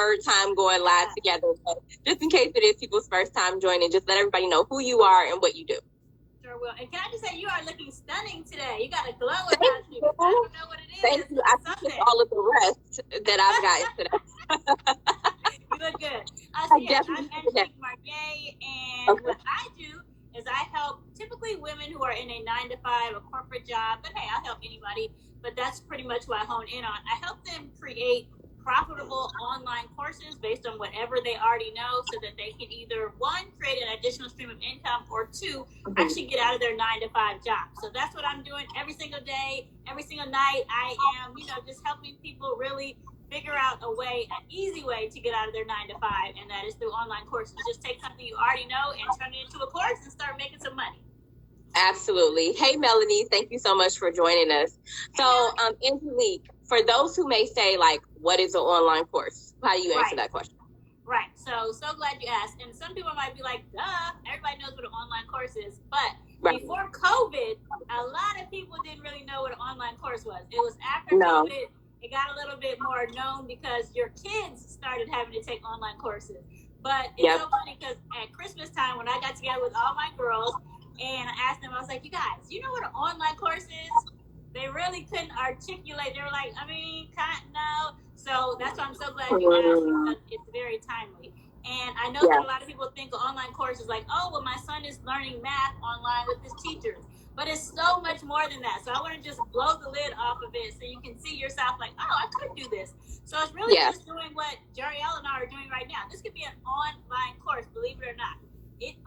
third time going live together. But just in case it is people's first time joining, just let everybody know who you are and what you do. Sure will. And can I just say, you are looking stunning today. You got a glow about you. I don't know what it is. Thank you. I think it's all of the rest that I've gotten today. You look good. So yes, I'm Angelique Marnier, and what I do is I help typically women who are in a 9-to-5, a corporate job, but hey, I'll help anybody, but that's pretty much who I hone in on. I help them create profitable online courses based on whatever they already know so that they can either, one, create an additional stream of income, or two, actually get out of their 9-to-5 job. So that's what I'm doing every single day, every single night. I am, just helping people really figure out a way, an easy way to get out of their 9-to-5, and that is through online courses. Just take something you already know and turn it into a course and start making some money. Absolutely. Hey, Melanie, thank you so much for joining us. So, Angelique, for those who may say, like, what is an online course? How do you answer that question? Right. So glad you asked. And some people might be like, duh, everybody knows what an online course is. But before COVID, a lot of people didn't really know what an online course was. It was after COVID, it got a little bit more known because your kids started having to take online courses. But it's so funny because at Christmas time, when I got together with all my girls, and I asked them, I was like, you guys, you know what an online course is? They really couldn't articulate. They were like, no. So that's why I'm so glad you asked, because it's very timely. And I know that a lot of people think an online course is like, oh, well, my son is learning math online with his teachers. But it's so much more than that. So I want to just blow the lid off of it so you can see yourself like, oh, I could do this. So it's really just doing what Jariel and I are doing right now. This could be an online course, believe it or not.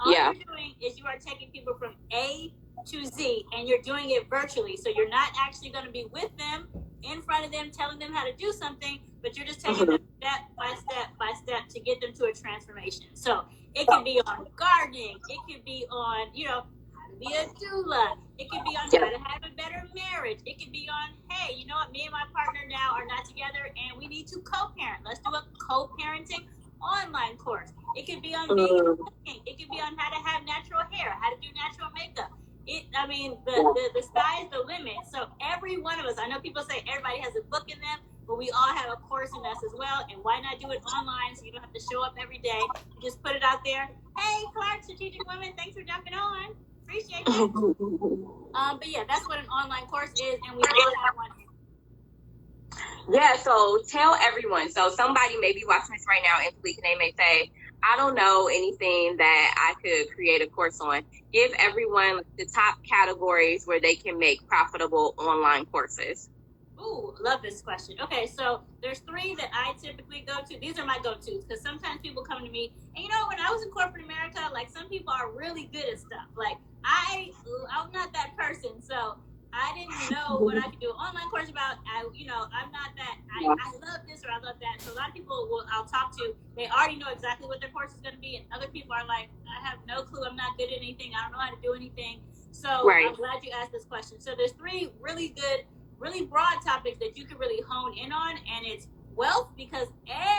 All you're doing is you are taking people from A to Z, and you're doing it virtually. So you're not actually going to be with them, in front of them, telling them how to do something, but you're just taking them step by step by step to get them to a transformation. So it can be on gardening. It could be on, how to be a doula. It could be on how to have a better marriage. It could be on, hey, you know what, me and my partner now are not together and we need to co-parent. Let's do a co-parenting online course. It could be on vegan cooking. It could be on how to have natural hair, how to do natural makeup. The sky is the limit. So every one of us, I know people say everybody has a book in them, but we all have a course in us as well. And why not do it online so you don't have to show up every day? You just put it out there. Hey, Clark, Strategic Women, thanks for jumping on. Appreciate it. But yeah, that's what an online course is, and we all have one. Yeah, so tell everyone. So somebody may be watching this right now, and they may say, I don't know anything that I could create a course on. Give everyone the top categories where they can make profitable online courses. Ooh, love this question. Okay, so there's 3 that I typically go to. These are my go-tos, because sometimes people come to me, and when I was in corporate America, like, some people are really good at stuff. Like, I'm not that person, so I didn't know what I could do an online course about. I'm not that. I love this or I love that. So a lot of people I'll talk to, they already know exactly what their course is going to be, and other people are like, I have no clue. I'm not good at anything. I don't know how to do anything. So I'm glad you asked this question. So there's 3 really good, really broad topics that you can really hone in on, and it's wealth, because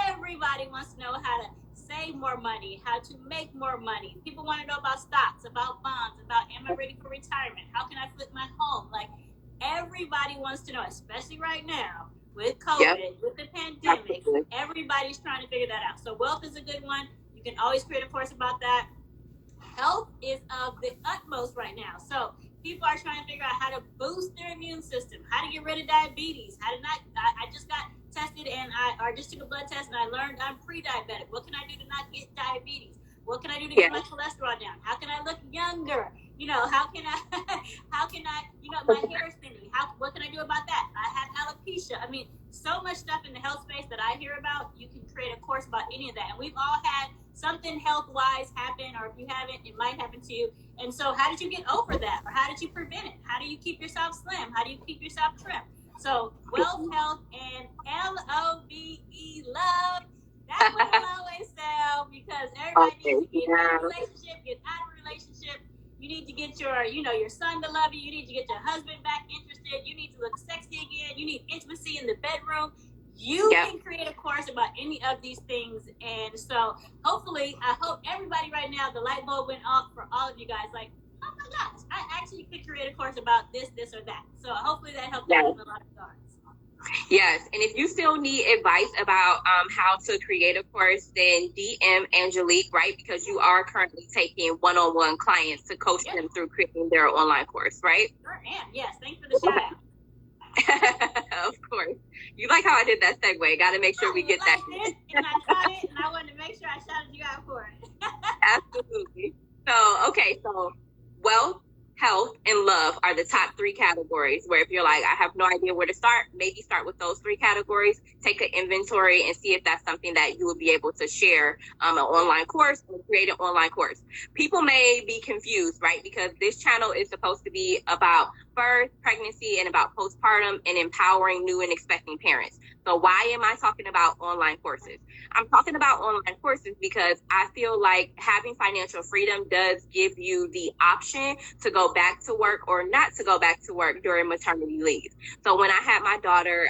everybody wants to know how to save more money, how to make more money. People want to know about stocks, about bonds, about, am I ready for retirement? How can I flip my home? Like, everybody wants to know, especially right now with COVID, with the pandemic. Everybody's trying to figure that out. So wealth is a good one. You can always create a course about that. Health is of the utmost right now. So people are trying to figure out how to boost their immune system, how to get rid of diabetes, how to not, I just got tested and I just took a blood test and I learned I'm pre-diabetic. What can I do to not get diabetes? What can I do to get my cholesterol down? How can I look younger? How can I, my hair is thinning. What can I do about that? I have alopecia. I mean, so much stuff in the health space that I hear about. You can create a course about any of that. And we've all had something health-wise happen, or if you haven't, it might happen to you. And so how did you get over that? Or how did you prevent it? How do you keep yourself slim? How do you keep yourself trim? So wealth, health, and LOVE, love. That's what I always sell, because everybody needs to get in a relationship, get out of a relationship. You need to get your son to love you. You need to get your husband back interested. You need to look sexy again. You need intimacy in the bedroom. You can create a course about any of these things. And so hopefully, I hope everybody right now, the light bulb went off for all of you guys. Like, oh my gosh, I actually could create a course about this, or that. So hopefully that helped out in a lot of regards. Yes, and if you still need advice about how to create a course, then DM Angelique, right? Because you are currently taking one-on-one clients to coach them through creating their online course, right? Sure am. Yes, thanks for the shout out. Of course. You like how I did that segue. Got to make sure we get that. And I caught it, and I wanted to make sure I shouted you out for it. Absolutely. So wealth, health, and love are the top 3 categories where if you're like, I have no idea where to start, maybe start with those 3 categories, take an inventory and see if that's something that you would be able to share an online course or create an online course. People may be confused, right? Because this channel is supposed to be about birth, pregnancy, and about postpartum and empowering new and expecting parents. So why am I talking about online courses? I'm talking about online courses because I feel like having financial freedom does give you the option to go back to work or not to go back to work during maternity leave. So when I had my daughter,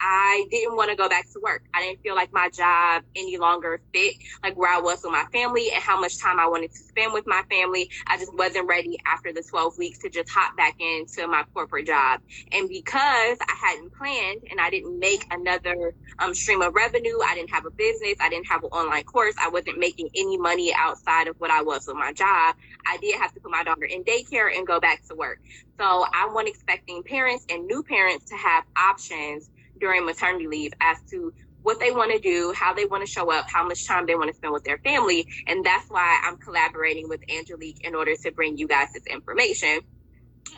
I didn't want to go back to work. I didn't feel like my job any longer fit like where I was with my family and how much time I wanted to spend with my family. I just wasn't ready after the 12 weeks to just hop back into my corporate job. And because I hadn't planned and I didn't make another stream of revenue, I didn't have a business, I didn't have an online course, I wasn't making any money outside of what I was with my job, I did have to put my daughter in daycare and go back to work. So I want expecting parents and new parents to have options during maternity leave as to what they want to do, how they want to show up, how much time they want to spend with their family. And that's why I'm collaborating with Angelique in order to bring you guys this information.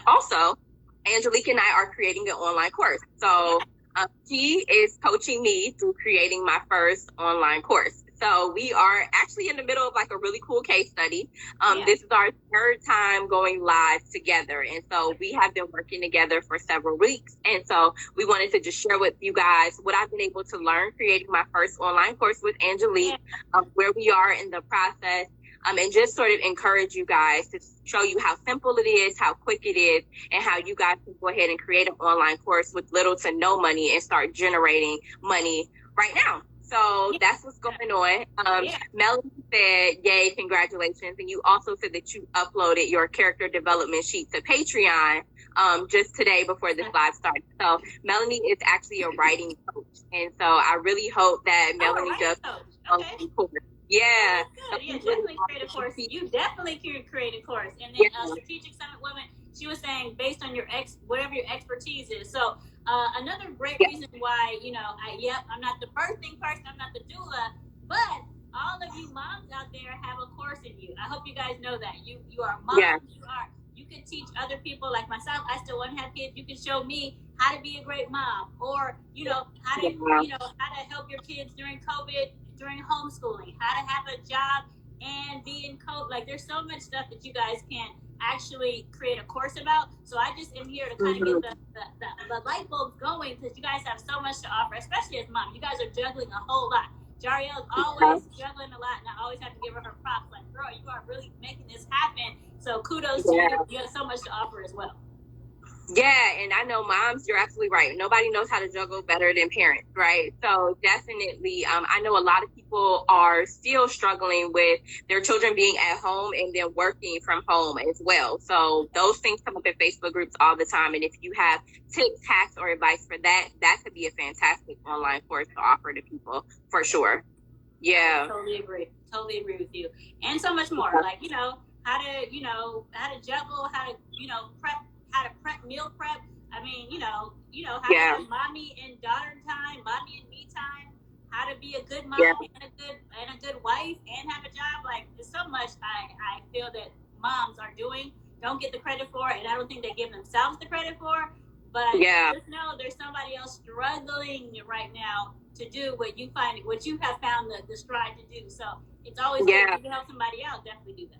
Also, Angelique and I are creating an online course. So she is coaching me through creating my first online course. So we are actually in the middle of like a really cool case study. This is our 3rd time going live together. And so we have been working together for several weeks. And so we wanted to just share with you guys what I've been able to learn creating my first online course with Angelique, where we are in the process. And just sort of encourage you guys to show you how simple it is, how quick it is, and how you guys can go ahead and create an online course with little to no money and start generating money right now. So that's what's going on. Melanie said, yay, congratulations. And you also said that you uploaded your character development sheet to Patreon just today before this live started. So Melanie is actually a writing coach. And so I really hope that Melanie does. Yeah. Yeah, definitely create a course. You definitely can create a course. And then Strategic Summit Women, she was saying based on your whatever your expertise is. So another great reason why, I'm not the birthing person, I'm not the doula, but all of you moms out there have a course in you. I hope you guys know that. You are moms, you can teach other people like myself. I still want to have kids. You can show me how to be a great mom, or how to help your kids during COVID, during homeschooling, how to have a job and be in COVID. Like there's so much stuff that you guys can actually create a course about. So I just am here to kind of get the light bulbs going, because you guys have so much to offer, especially as mom. You guys are juggling a whole lot. Jariel's always juggling a lot, and I always have to give her props. Like, girl, you are really making this happen. So kudos to you. You have so much to offer as well. Yeah, and I know moms, you're absolutely right. Nobody knows how to juggle better than parents, right? So definitely, I know a lot of people are still struggling with their children being at home and then working from home as well. So those things come up in Facebook groups all the time. And if you have tips, hacks, or advice for that, that could be a fantastic online course to offer to people for sure. Yeah. I totally agree with you. And so much more, like, how to juggle, how to, prep, meal prep. I mean, how to have mommy and daughter time, mommy and me time, how to be a good mom and a good wife and have a job. Like, there's so much I feel that moms are doing, don't get the credit for, and I don't think they give themselves the credit for. But just know there's somebody else struggling right now to do what you have found the stride to do. So it's always good if you can help somebody out, definitely do that.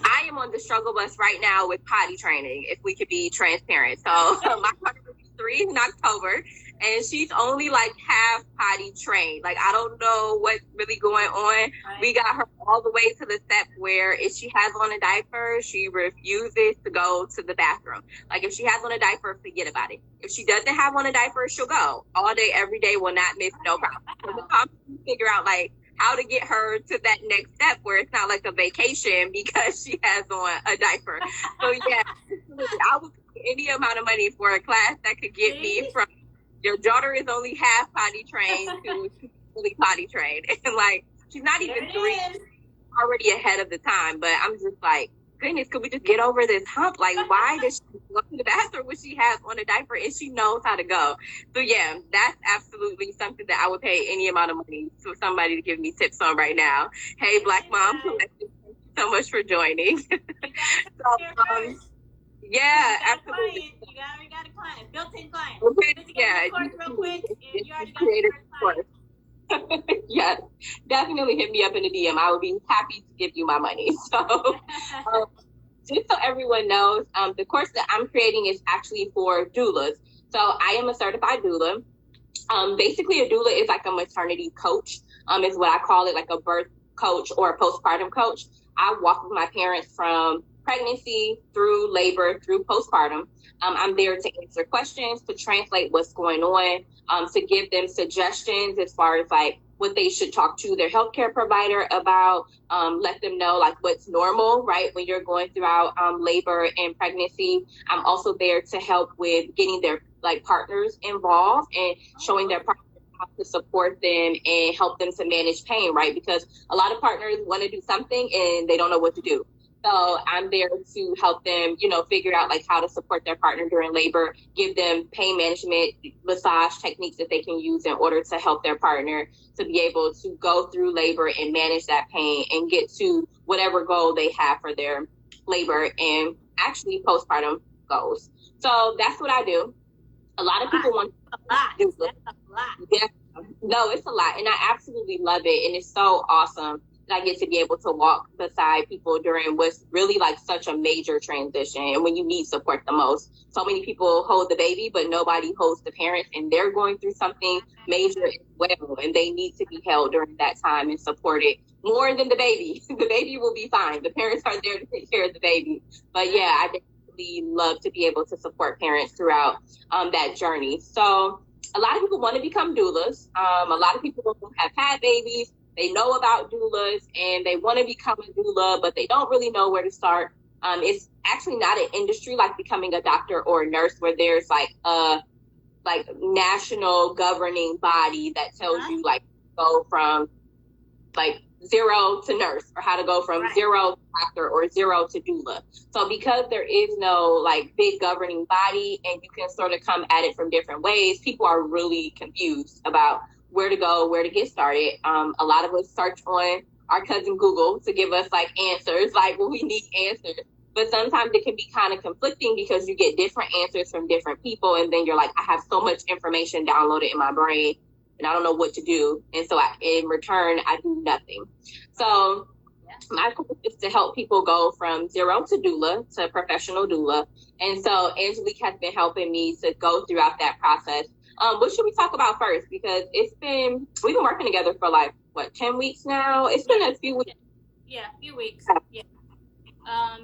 I am on the struggle bus right now with potty training, if we could be transparent. So my daughter will be 3 in October, and she's only like half potty trained. Like, I don't know what's really going on. Right. We got her all the way to the step where if she has on a diaper, she refuses to go to the bathroom. Like, if she has on a diaper, forget about it. If she doesn't have on a diaper, she'll go all day, every day, will not miss no problem. So the mom can figure out, like, how to get her to that next step where it's not like a vacation because she has on a diaper. So I would pay any amount of money for a class that could get me from your daughter is only half potty trained to fully potty trained. And like, she's not even 3, already ahead of the time. But I'm just like, goodness, could we just get over this hump? Like, why does she go to the bathroom when she has on a diaper and she knows how to go? So yeah, that's absolutely something that I would pay any amount of money for somebody to give me tips on right now. Hey, Black Mom Collective, thank you so much for joining. Yeah, absolutely. You already got a client, built-in client. Okay, yeah, real quick, and you already got your first client. Yes, definitely hit me up in the DM. I would be happy to give you my money. So, just so everyone knows, the course that I'm creating is actually for doulas. So I am a certified doula. Basically, a doula is like a maternity coach, is what I call it, like a birth coach or a postpartum coach. I walk with my parents from pregnancy through labor through postpartum. I'm there to answer questions, to translate what's going on, to give them suggestions as far as like what they should talk to their healthcare provider about, let them know like what's normal, right, when you're going throughout labor and pregnancy. I'm also there to help with getting their like partners involved and showing their partners how to support them and help them to manage pain, right? Because a lot of partners want to do something and they don't know what to do. So I'm there to help them, figure out like how to support their partner during labor, give them pain management, massage techniques that they can use in order to help their partner to be able to go through labor and manage that pain and get to whatever goal they have for their labor and actually postpartum goals. So that's what I do. A lot of people want to do this. That's a lot. Yeah. No, it's a lot. And I absolutely love it. And it's so awesome that I get to be able to walk beside people during what's really like such a major transition and when you need support the most. So many people hold the baby, but nobody holds the parents, and they're going through something major as well. And they need to be held during that time and supported more than the baby. The baby will be fine. The parents are there to take care of the baby. But yeah, I definitely love to be able to support parents throughout that journey. So a lot of people want to become doulas. A lot of people have had babies. They know about doulas and they want to become a doula, but they don't really know where to start. It's actually not an industry like becoming a doctor or a nurse where there's like a national governing body that tells you like go from like 0 to nurse or how to go from 0 to doctor or 0 to doula. So because there is no like big governing body and you can sort of come at it from different ways, people are really confused about where to go, where to get started. A lot of us search on our cousin Google to give us like answers, like when we need answers. But sometimes it can be kind of conflicting because you get different answers from different people. And then you're like, I have so much information downloaded in my brain and I don't know what to do. And so in return, I do nothing. So my course is to help people go from 0 to doula, to professional doula. And so Angelique has been helping me to go throughout that process. What should we talk about first? Because we've been working together for like, 10 weeks now? It's been a few weeks. Yeah, a few weeks. Yeah.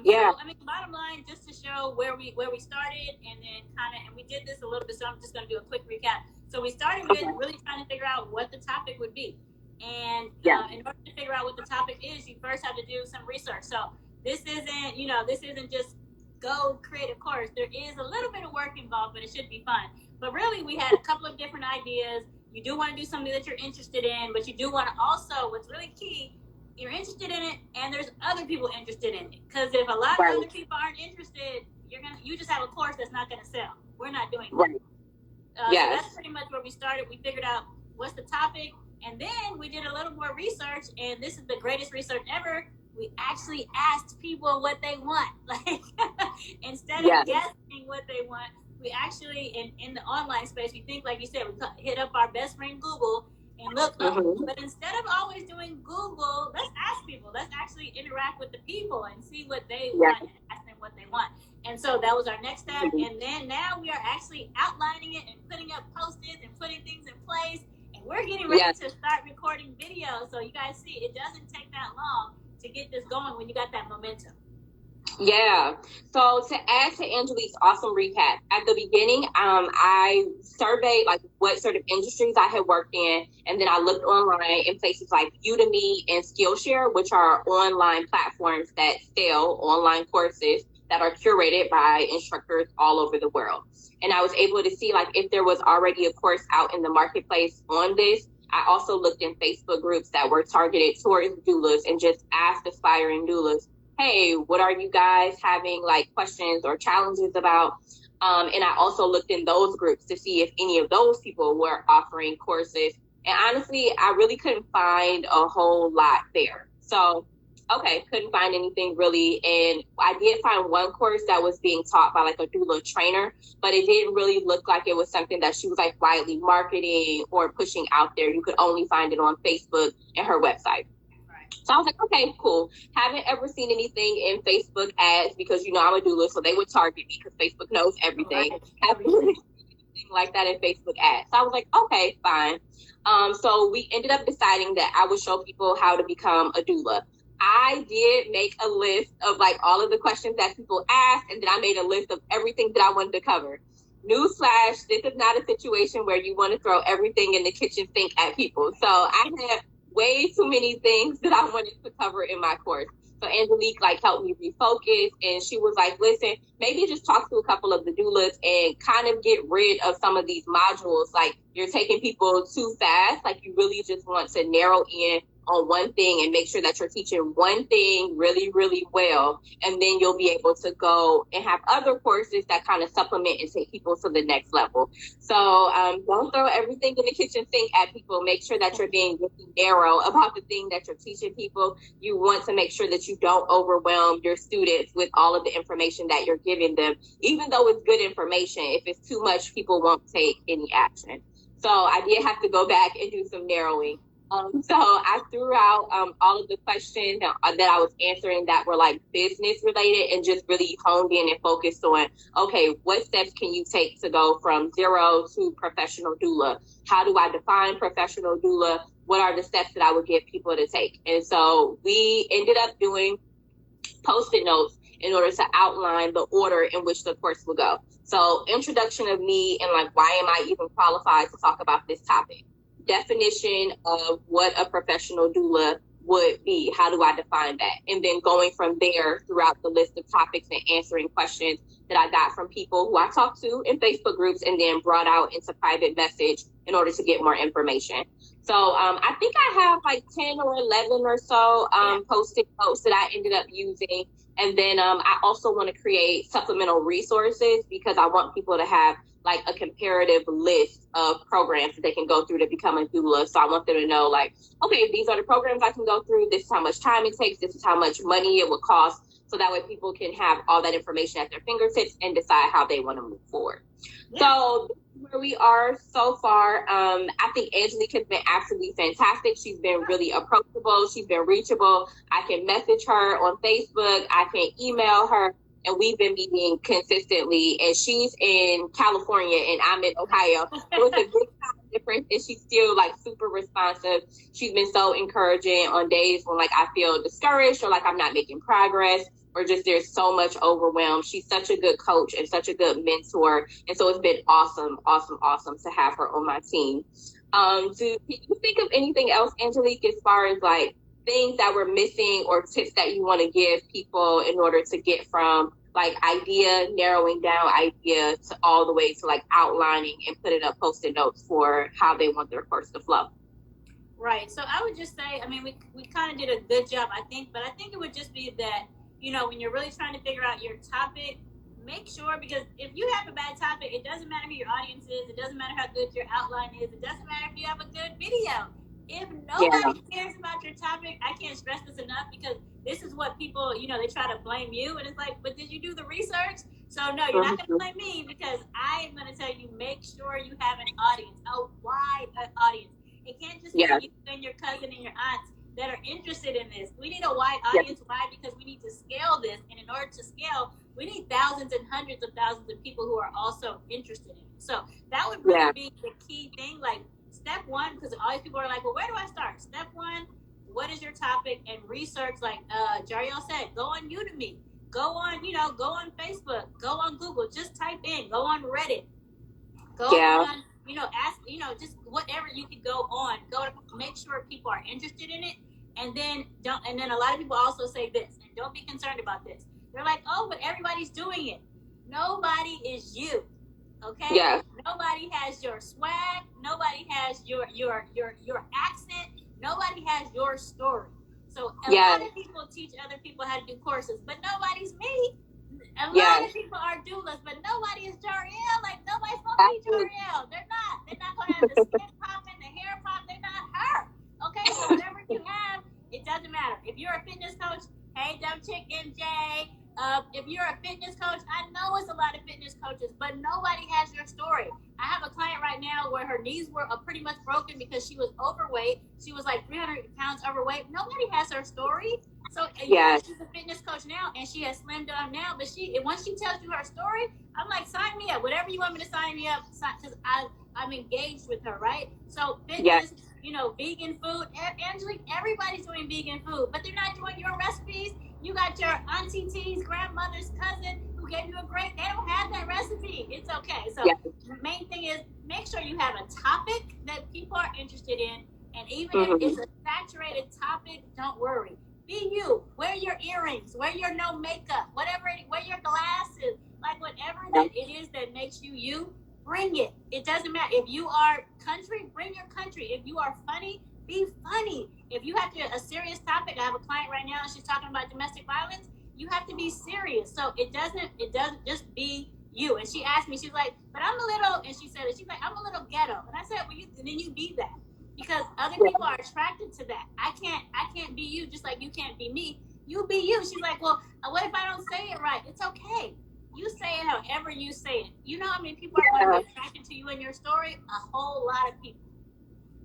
Yeah. So, I mean, bottom line, just to show where we started and then and we did this a little bit, so I'm just going to do a quick recap. So we started with really trying to figure out what the topic would be. And in order to figure out what the topic is, you first have to do some research. So this isn't just go create a course. There is a little bit of work involved, but it should be fun. But really, we had a couple of different ideas. You do want to do something that you're interested in, but you do want to also, what's really key, you're interested in it, and there's other people interested in it. Because if a lot of other people aren't interested, you just have a course that's not going to sell. We're not doing that. Right. So that's pretty much where we started. We figured out what's the topic, and then we did a little more research, and this is the greatest research ever. We actually asked people what they want. Like, instead of guessing what they want, we actually, in the online space, we think, like you said, we hit up our best friend Google and look up. But instead of always doing Google, let's ask people. Let's actually interact with the people and see what they want and ask them what they want. And so that was our next step. And then now we are actually outlining it and putting up post-its and putting things in place. And we're getting ready to start recording videos. So you guys see, it doesn't take that long to get this going when you got that momentum. Yeah. So to add to Angelique's awesome recap, at the beginning, I surveyed like what sort of industries I had worked in, and then I looked online in places like Udemy and Skillshare, which are online platforms that sell online courses that are curated by instructors all over the world. And I was able to see like if there was already a course out in the marketplace on this. I also looked in Facebook groups that were targeted towards doulas and just asked aspiring doulas, hey, what are you guys having like questions or challenges about? And I also looked in those groups to see if any of those people were offering courses. And honestly, I really couldn't find a whole lot there. So, okay, couldn't find anything really. And I did find one course that was being taught by like a doula trainer, but it didn't really look like it was something that she was like widely marketing or pushing out there. You could only find it on Facebook and her website. So I was like, okay, cool. Haven't ever seen anything in Facebook ads because, you know, I'm a doula, so they would target me because Facebook knows everything. Haven't seen anything like that in Facebook ads. So I was like, okay, fine. So we ended up deciding that I would show people how to become a doula. I did make a list of like all of the questions that people asked, and then I made a list of everything that I wanted to cover. Newsflash, this is not a situation where you want to throw everything in the kitchen sink at people. So I had way too many things that I wanted to cover in my course. So Angelique like helped me refocus, and she was like, listen, maybe just talk to a couple of the doulas and kind of get rid of some of these modules. Like you're taking people too fast. Like you really just want to narrow in on one thing and make sure that you're teaching one thing really, really well. And then you'll be able to go and have other courses that kind of supplement and take people to the next level. So don't throw everything in the kitchen sink at people. Make sure that you're being really narrow about the thing that you're teaching people. You want to make sure that you don't overwhelm your students with all of the information that you're giving them. Even though it's good information, if it's too much, people won't take any action. So I did have to go back and do some narrowing. So I threw out all of the questions that I was answering that were like business related and just really honed in and focused on, okay, what steps can you take to go from zero to professional doula? How do I define professional doula? What are the steps that I would get people to take? And so we ended up doing Post-it notes in order to outline the order in which the course will go. So introduction of me and like, why am I even qualified to talk about this topic? Definition of what a professional doula would be. How do I define that? And then going from there throughout the list of topics and answering questions that I got from people who I talked to in Facebook groups and then brought out into private message in order to get more information. So I think I have like 10 or 11 or so Post-it notes that I ended up using. And then I also want to create supplemental resources because I want people to have like a comparative list of programs that they can go through to become a doula. So I want them to know like, okay, these are the programs I can go through. This is how much time it takes. This is how much money it would cost. So that way people can have all that information at their fingertips and decide how they want to move forward. Yeah. So where we are so far, I think Angelique has been absolutely fantastic. She's been really approachable. She's been reachable. I can message her on Facebook. I can email her. And we've been meeting consistently. And she's in California and I'm in Ohio. So it's a big time difference. And she's still like super responsive. She's been so encouraging on days when like I feel discouraged or like I'm not making progress or just there's so much overwhelm. She's such a good coach and such a good mentor. And so it's been awesome to have her on my team. Can you think of anything else, Angelique, as far as like things that we're missing or tips that you want to give people in order to get from like idea, narrowing down idea to all the way to like outlining and putting up Post-it notes for how they want their course to flow? Right. So I would just say, I mean, we kind of did a good job, I think, but I think it would just be that, you know, when you're really trying to figure out your topic, make sure, because if you have a bad topic, it doesn't matter who your audience is. It doesn't matter how good your outline is. It doesn't matter if you have a good video. If nobody cares about your topic, I can't stress this enough because this is what people, you know, they try to blame you. And it's like, but did you do the research? So no, you're not going to blame me because I am going to tell you, make sure you have an audience, a wide audience. It can't just be you and your cousin and your aunts that are interested in this. We need a wide audience. Why? Because we need to scale this. And in order to scale, we need thousands and hundreds of thousands of people who are also interested in it. So that would really be the key thing. Like, step one, because all these people are like, well, where do I start? Step one, what is your topic? And research, like Jariel said, go on Udemy, go on, you know, go on Facebook, go on Google, just type in, go on Reddit, go on, you know, ask, you know, just whatever you could go on, go to make sure people are interested in it. And then a lot of people also say this, and don't be concerned about this. They're like, oh, but everybody's doing it. Nobody is you. Okay? Yeah. Nobody has your swag. Nobody has your accent. Nobody has your story. So a lot of people teach other people how to do courses, but nobody's me. A lot of people are doulas, but nobody is Jariel. Like, nobody's going to be Jariel. They're not. They're not going to have the skin popping, the hair pop. They're not her. Okay? So whatever you have, it doesn't matter. If you're a fitness coach, hey, dumb chick MJ. If you're a fitness coach, I know it's a lot of fitness coaches, but nobody has your story. I have a client right now where her knees were pretty much broken because she was overweight. She was like 300 pounds overweight. Nobody has her story. So yeah, she's a fitness coach now, and she has slimmed down now. But once she tells you her story, I'm like, sign me up. Whatever you want me to sign me up, because I'm engaged with her, right? So fitness, vegan food. Angelique, everybody's doing vegan food, but they're not doing your recipes. You got your auntie T's grandmother's cousin who gave you they don't have that recipe. It's okay. So the main thing is make sure you have a topic that people are interested in. And even if it's a saturated topic, don't worry. Be you. Wear your earrings. Wear your no makeup. Wear your glasses. Like whatever that it is that makes you you, bring it. It doesn't matter. If you are country, bring your country. If you are funny, be funny. If you have a serious topic, I have a client right now, and she's talking about domestic violence. You have to be serious. So it doesn't just be you. And she asked me, she's like, but I'm a little, and she said, she's like, I'm a little ghetto. And I said, well, then you be that. Because other people are attracted to that. I can't be you just like you can't be me. You be you. She's like, well, what if I don't say it right? It's okay. You say it however you say it. You know how many people are going to be attracted to you and your story? A whole lot of people.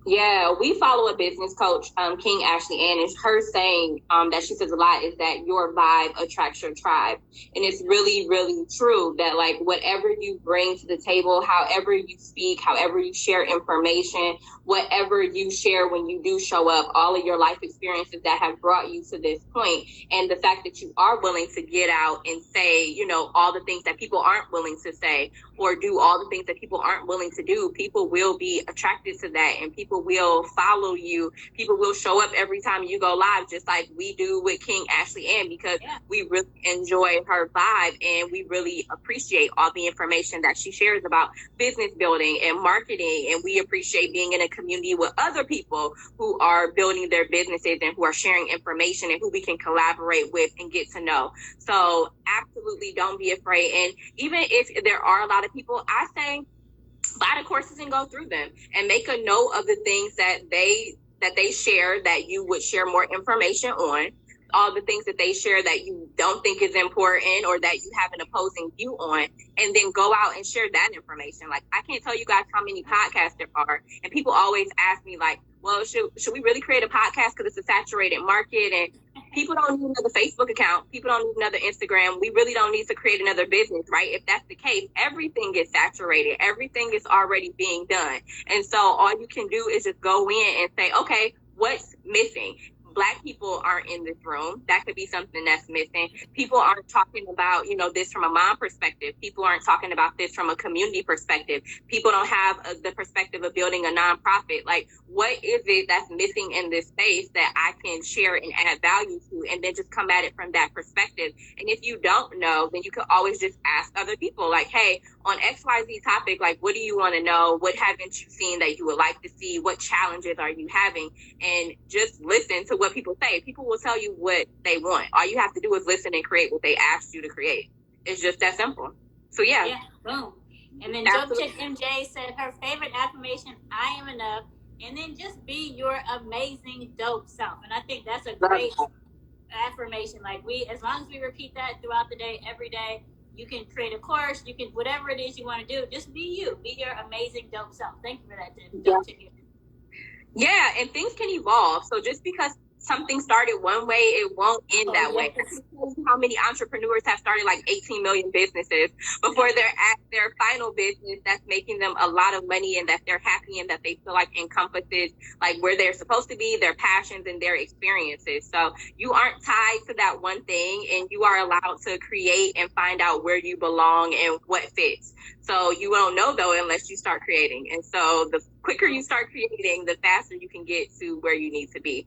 Yeah, we follow a business coach, King Ashley Ann, and her saying that she says a lot is that your vibe attracts your tribe. And it's really, really true that like whatever you bring to the table, however you speak, however you share information, whatever you share when you do show up, all of your life experiences that have brought you to this point, and the fact that you are willing to get out and say, all the things that people aren't willing to say, or do all the things that people aren't willing to do, people will be attracted to that, and people will follow you. People will show up every time you go live, just like we do with King Ashley Ann, because we really enjoy her vibe and we really appreciate all the information that she shares about business building and marketing. And we appreciate being in a community with other people who are building their businesses and who are sharing information and who we can collaborate with and get to know. So absolutely don't be afraid. And even if there are a lot of people, I say buy the courses and go through them and make a note of the things that they share that you would share more information on, all the things that they share that you don't think is important or that you have an opposing view on, and then go out and share that information. Like, I can't tell you guys how many podcasts there are, and people always ask me like, well, should we really create a podcast because it's a saturated market and people don't need another Facebook account, people don't need another Instagram, we really don't need to create another business, right? If that's the case, everything is saturated, everything is already being done. And so all you can do is just go in and say, okay, what's missing? Black people aren't in this room. That could be something that's missing. People aren't talking about, this from a mom perspective. People aren't talking about this from a community perspective. People don't have the perspective of building a nonprofit. Like, what is it that's missing in this space that I can share and add value to, and then just come at it from that perspective? And if you don't know, then you can always just ask other people, like, hey, on XYZ topic, like, what do you want to know? What haven't you seen that you would like to see? What challenges are you having? And just listen to what people say. People will tell you what they want. All you have to do is listen and create what they asked you to create. It's just that simple. So yeah, boom. And then Dope Chick MJ said her favorite affirmation, I am enough. And then just be your amazing dope self. And I think that's a great affirmation. Like, as long as we repeat that throughout the day, every day, you can create a course, you can, whatever it is you want to do, just be you. Be your amazing dope self. Thank you for that, Dope Chick. Yeah, and things can evolve. So just because something started one way, it won't end that way. How many entrepreneurs have started like 18 million businesses before they're at their final business that's making them a lot of money and that they're happy and that they feel like encompasses like where they're supposed to be, their passions and their experiences. So you aren't tied to that one thing, and you are allowed to create and find out where you belong and what fits. So you won't know though unless you start creating. And so the quicker you start creating, the faster you can get to where you need to be.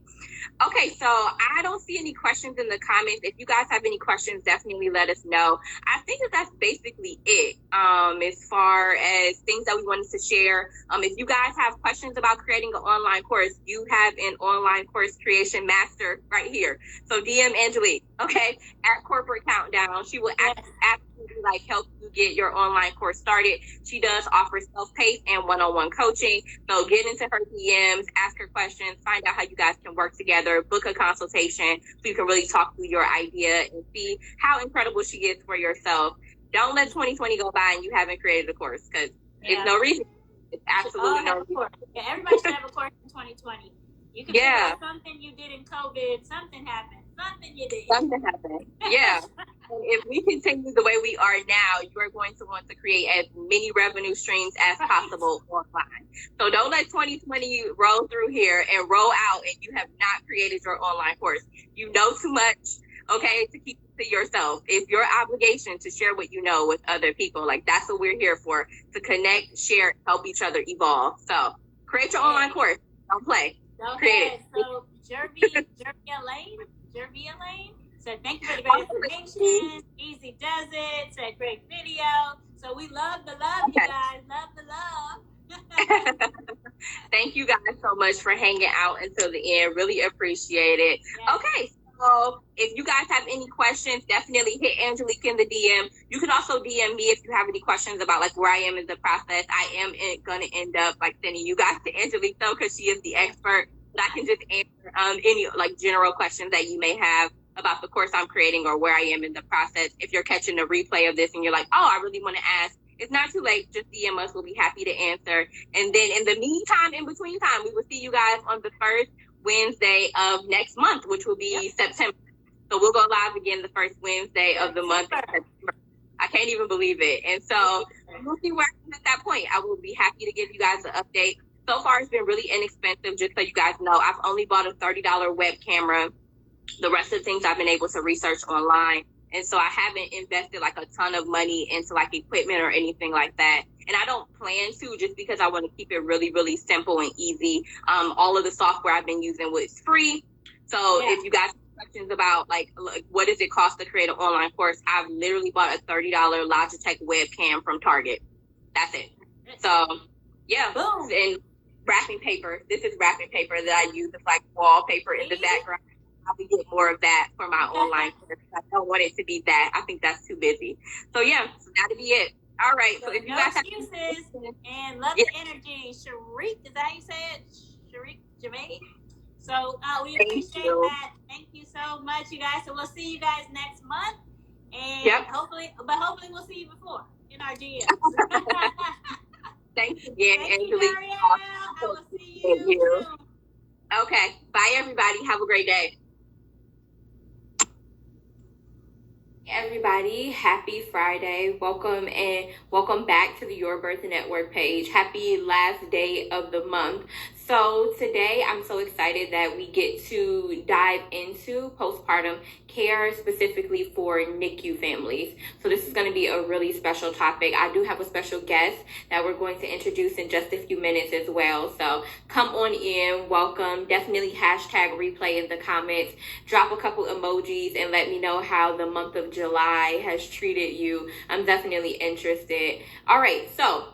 Okay, so I don't see any questions in the comments. If you guys have any questions, definitely let us know. I think that's basically it as far as things that we wanted to share. If you guys have questions about creating an online course, you have an online course creation master right here. So DM Angelique, okay, at Corporate Countdown. She will absolutely help you get your online course started. She does offer self-paced and one-on-one coaching. So get into her DMs, ask her questions, find out how you guys can work together, book a consultation so you can really talk through your idea and see how incredible she is for yourself. Don't let 2020 go by and you haven't created a course, because there's no reason. It's absolutely no reason. Yeah, everybody should have a course in 2020. You can figure out something you did in COVID, something happened, something you did. Something happened. Yeah. And if we continue the way we are now, you are going to want to create as many revenue streams as possible online. So don't let 2020 roll through here and roll out and you have not created your online course. You know too much, okay, to keep it to yourself. It's your obligation to share what you know with other people. That's what we're here for, to connect, share, help each other evolve. So create your online course. Don't play. Create it. So Jervia Lane said, thank you for the great information. Easy does it. Said, great video. So we love the love, you guys. Love the love. Thank you guys so much for hanging out until the end. Really appreciate it. Yes. Okay. So if you guys have any questions, definitely hit Angelique in the DM. You can also DM me if you have any questions about where I am in the process. I am going to end up sending you guys to Angelique though, because she is the expert. But I can just answer any general questions that you may have about the course I'm creating or where I am in the process. If you're catching the replay of this and you're like, oh, I really want to ask, it's not too late. Just DM us. We'll be happy to answer. And then in the meantime, in between time, we will see you guys on the first Wednesday of next month, which will be September. So we'll go live again the first Wednesday of the month. I can't even believe it. And so we'll see where I'm at that point. I will be happy to give you guys an update. So far, it's been really inexpensive, just so you guys know. I've only bought a $30 web camera. The rest of the things I've been able to research online. And so I haven't invested a ton of money into equipment or anything like that. And I don't plan to, just because I want to keep it really, really simple and easy. All of the software I've been using was free. So if you guys have questions about what does it cost to create an online course, I've literally bought a $30 Logitech webcam from Target. That's it. So boom. And wrapping paper. This is wrapping paper that I use as wallpaper in the background. I'll be getting more of that for my online course. I don't want it to be that. I think that's too busy. So that'll be it. All right. So if you guys have excuses and love the energy, Sharik, is that how you say it? Sharik Jermaine. So we appreciate that. Thank you so much, you guys. So we'll see you guys next month, and hopefully we'll see you before in our DMs. Thanks again, Angelique. I will see you soon. Okay. Bye, everybody. Have a great day. Everybody, happy Friday. Welcome back to the Your Birth Network page. Happy last day of the month. So today I'm so excited that we get to dive into postpartum care, specifically for NICU families. So this is going to be a really special topic. I do have a special guest that we're going to introduce in just a few minutes as well. So come on in, welcome. Definitely hashtag replay in the comments. Drop a couple emojis and let me know how the month of July has treated you. I'm definitely interested. All right, so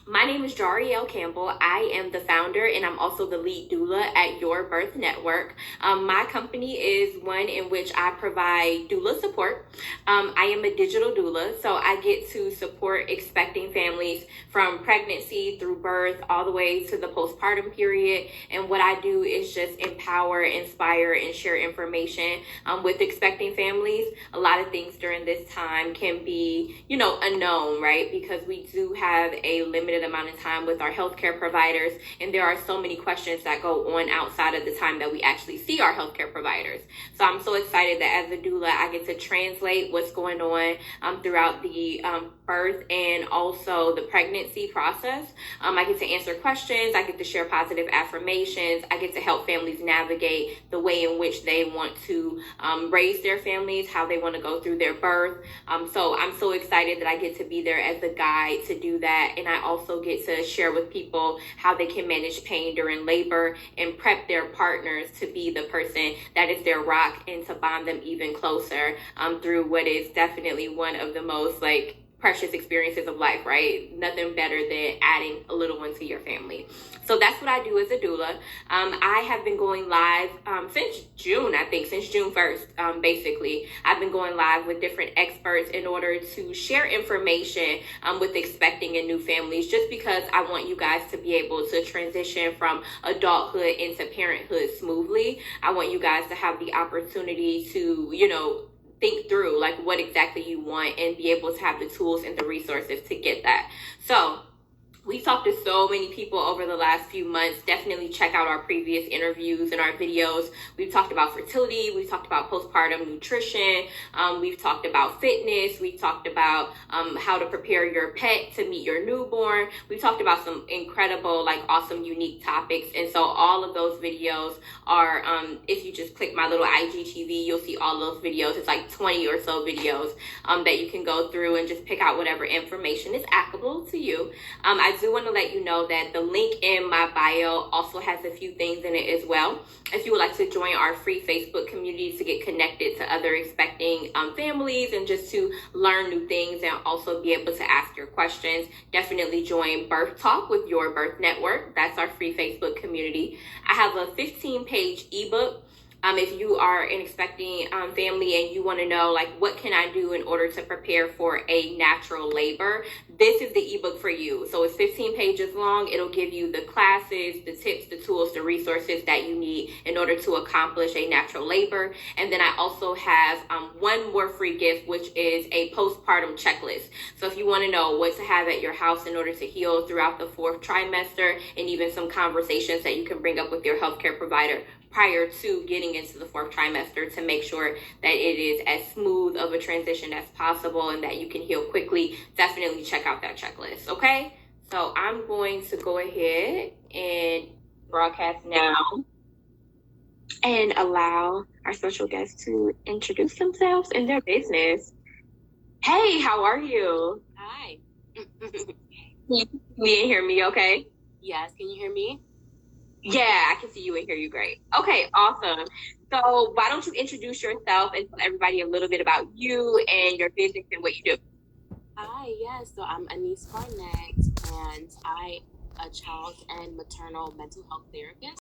my name is Jarielle Campbell. I am the founder and I'm also the lead doula at Your Birth Network. My company is one in which I provide doula support. I am a digital doula, so I get to support expecting families from pregnancy through birth all the way to the postpartum period. And what I do is just empower, inspire, and share information with expecting families. A lot of things during this time can be, unknown, right? Because we do have a limited amount of time with our healthcare providers, and there are so many questions that go on outside of the time that we actually see our healthcare providers. So I'm so excited that as a doula, I get to translate what's going on throughout the birth and also the pregnancy process. I get to answer questions. I get to share positive affirmations. I get to help families navigate the way in which they want to raise their families, how they want to go through their birth. So I'm so excited that I get to be there as a guide to do that. And I also also get to share with people how they can manage pain during labor and prep their partners to be the person that is their rock and to bond them even closer through what is definitely one of the most like precious experiences of life, right? Nothing better than adding a little one to your family. So that's what I do as a doula. I have been going live since June, I think, since June 1st, basically. I've been going live with different experts in order to share information with expecting and new families, just because I want you guys to be able to transition from adulthood into parenthood smoothly. I want you guys to have the opportunity to, think through like what exactly you want and be able to have the tools and the resources to get that. So we talked to so many people over the last few months. Definitely check out our previous interviews and our videos. We've talked about fertility. We've talked about postpartum nutrition. We've talked about fitness. We've talked about how to prepare your pet to meet your newborn. We've talked about some incredible, like awesome, unique topics. And so all of those videos are, if you just click my little IGTV, you'll see all those videos. It's like 20 or so videos that you can go through and just pick out whatever information is applicable to you. I do want to let you know that the link in my bio also has a few things in it as well. If you would like to join our free Facebook community to get connected to other expecting families and just to learn new things and also be able to ask your questions, definitely join Birth Talk with Your Birth Network. That's our free Facebook community. I have a 15-page ebook. If you are an expecting family and you want to know, like, what can I do in order to prepare for a natural labor, this is the ebook for you. So it's 15 pages long. It'll give you the classes, the tips, the tools, the resources that you need in order to accomplish a natural labor. And then I also have one more free gift, which is a postpartum checklist. So if you want to know what to have at your house in order to heal throughout the 4th trimester, and even some conversations that you can bring up with your healthcare provider prior to getting into the 4th trimester to make sure that it is as smooth of a transition as possible and that you can heal quickly, definitely check out that checklist, okay? So I'm going to go ahead and broadcast now and allow our special guests to introduce themselves and their business. Hey, how are you? Hi. Can you hear me okay? Yes, can you hear me? Yeah, I can see you and hear you great. Okay, awesome. So why don't you introduce yourself and tell everybody a little bit about you and your business and what you do? Hi, yes. So I'm Anise Barnett, and I a child and maternal mental health therapist.